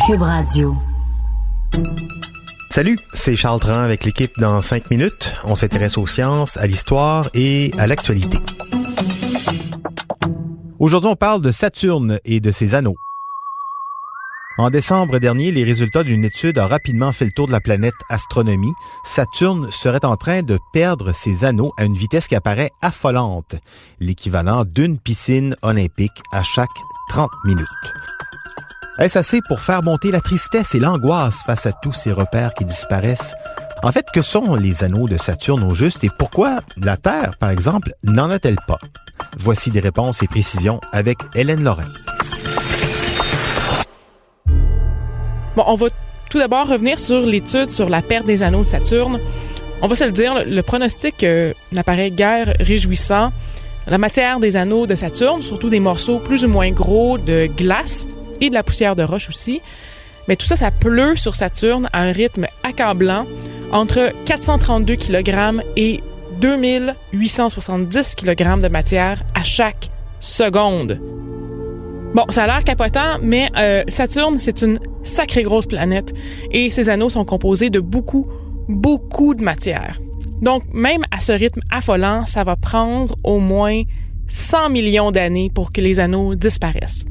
Cube Radio. Salut, c'est Charles Tran avec l'équipe dans 5 minutes. On s'intéresse aux sciences, à l'histoire et à l'actualité. Aujourd'hui, on parle de Saturne et de ses anneaux. En décembre dernier, les résultats d'une étude ont rapidement fait le tour de la planète Astronomie. Saturne serait en train de perdre ses anneaux à une vitesse qui apparaît affolante, l'équivalent d'une piscine olympique à chaque 30 minutes. Est-ce assez pour faire monter la tristesse et l'angoisse face à tous ces repères qui disparaissent? En fait, que sont les anneaux de Saturne au juste et pourquoi la Terre, par exemple, n'en a-t-elle pas? Voici des réponses et précisions avec Hélène Lorrain. Bon, on va tout d'abord revenir sur l'étude sur la perte des anneaux de Saturne. On va se le dire, le pronostic n'apparaît guère réjouissant. La matière des anneaux de Saturne, surtout des morceaux plus ou moins gros de glace et de la poussière de roche aussi, mais tout ça, ça pleut sur Saturne à un rythme accablant, entre 432 kg et 2870 kg de matière à chaque seconde. Bon, ça a l'air capotant, mais Saturne, c'est une sacrée grosse planète et ses anneaux sont composés de beaucoup de matière. Donc, même à ce rythme affolant, ça va prendre au moins 100 millions d'années pour que les anneaux disparaissent.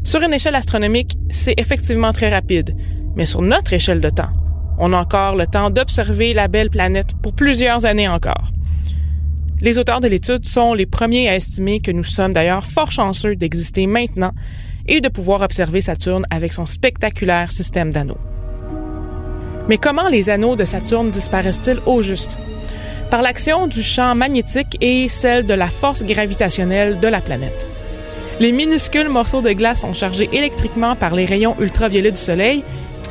Sur une échelle astronomique, c'est effectivement très rapide, mais sur notre échelle de temps, on a encore le temps d'observer la belle planète pour plusieurs années encore. Les auteurs de l'étude sont les premiers à estimer que nous sommes d'ailleurs fort chanceux d'exister maintenant et de pouvoir observer Saturne avec son spectaculaire système d'anneaux. Mais comment les anneaux de Saturne disparaissent-ils au juste? Par l'action du champ magnétique et celle de la force gravitationnelle de la planète. Les minuscules morceaux de glace sont chargés électriquement par les rayons ultraviolets du Soleil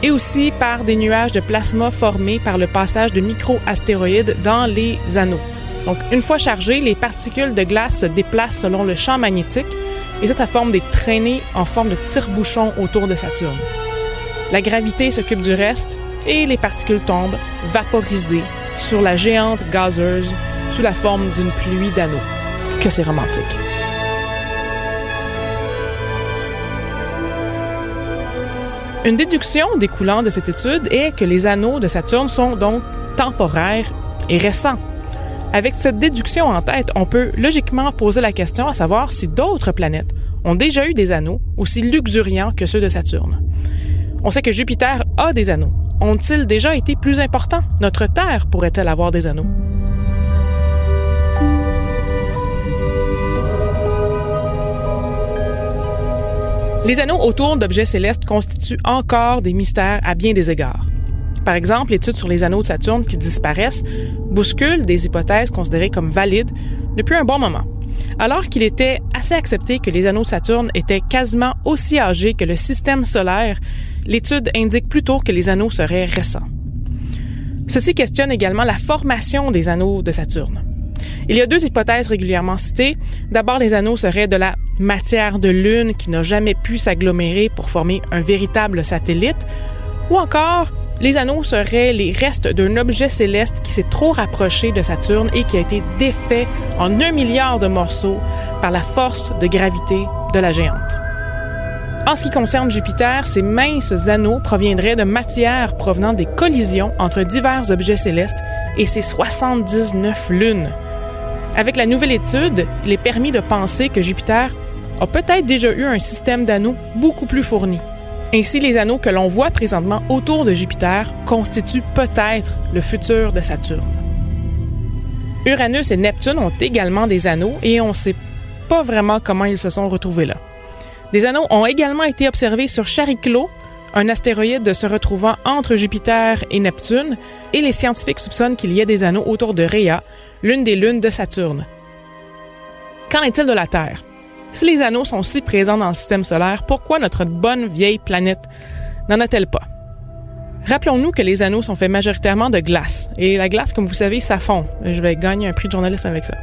et aussi par des nuages de plasma formés par le passage de micro-astéroïdes dans les anneaux. Donc, une fois chargées, les particules de glace se déplacent selon le champ magnétique et ça forme des traînées en forme de tire-bouchon autour de Saturne. La gravité s'occupe du reste et les particules tombent, vaporisées, sur la géante gazeuse sous la forme d'une pluie d'anneaux. Que c'est romantique. Une déduction découlant de cette étude est que les anneaux de Saturne sont donc temporaires et récents. Avec cette déduction en tête, on peut logiquement poser la question à savoir si d'autres planètes ont déjà eu des anneaux aussi luxuriants que ceux de Saturne. On sait que Jupiter a des anneaux. Ont-ils déjà été plus importants? Notre Terre pourrait-elle avoir des anneaux? Les anneaux autour d'objets célestes constituent encore des mystères à bien des égards. Par exemple, l'étude sur les anneaux de Saturne qui disparaissent bouscule des hypothèses considérées comme valides depuis un bon moment. Alors qu'il était assez accepté que les anneaux de Saturne étaient quasiment aussi âgés que le système solaire, l'étude indique plutôt que les anneaux seraient récents. Ceci questionne également la formation des anneaux de Saturne. Il y a deux hypothèses régulièrement citées. D'abord, les anneaux seraient de la matière de Lune qui n'a jamais pu s'agglomérer pour former un véritable satellite, ou encore les anneaux seraient les restes d'un objet céleste qui s'est trop rapproché de Saturne et qui a été défait en 1 milliard de morceaux par la force de gravité de la géante. En ce qui concerne Jupiter, ces minces anneaux proviendraient de matière provenant des collisions entre divers objets célestes et ses 79 lunes. Avec la nouvelle étude, il est permis de penser que Jupiter a peut-être déjà eu un système d'anneaux beaucoup plus fourni. Ainsi, les anneaux que l'on voit présentement autour de Jupiter constituent peut-être le futur de Saturne. Uranus et Neptune ont également des anneaux et on ne sait pas vraiment comment ils se sont retrouvés là. Des anneaux ont également été observés sur Chariklo, un astéroïde se retrouvant entre Jupiter et Neptune, et les scientifiques soupçonnent qu'il y ait des anneaux autour de Rhea, l'une des lunes de Saturne. Qu'en est-il de la Terre? Si les anneaux sont si présents dans le système solaire, pourquoi notre bonne vieille planète n'en a-t-elle pas? Rappelons-nous que les anneaux sont faits majoritairement de glace. Et la glace, comme vous savez, ça fond. Je vais gagner un prix de journalisme avec ça.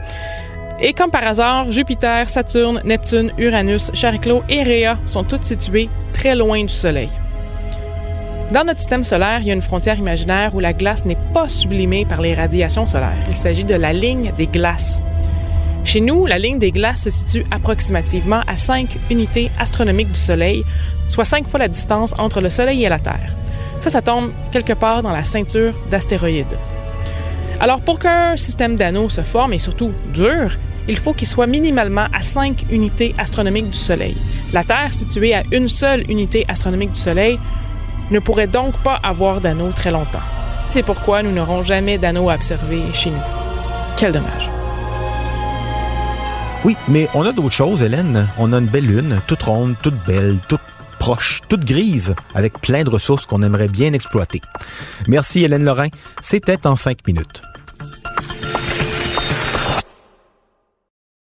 Et comme par hasard, Jupiter, Saturne, Neptune, Uranus, Chariklo et Rhea sont toutes situées très loin du Soleil. Dans notre système solaire, il y a une frontière imaginaire où la glace n'est pas sublimée par les radiations solaires. Il s'agit de la ligne des glaces. Chez nous, la ligne des glaces se situe approximativement à 5 unités astronomiques du Soleil, soit 5 fois la distance entre le Soleil et la Terre. Ça tombe quelque part dans la ceinture d'astéroïdes. Alors, pour qu'un système d'anneaux se forme et surtout dure, il faut qu'il soit minimalement à 5 unités astronomiques du Soleil. La Terre, située à une seule unité astronomique du Soleil, ne pourrait donc pas avoir d'anneaux très longtemps. C'est pourquoi nous n'aurons jamais d'anneaux à observer chez nous. Quel dommage. Oui, mais on a d'autres choses, Hélène. On a une belle lune, toute ronde, toute belle, toute proche, toute grise, avec plein de ressources qu'on aimerait bien exploiter. Merci Hélène Lorrain. C'était en 5 minutes.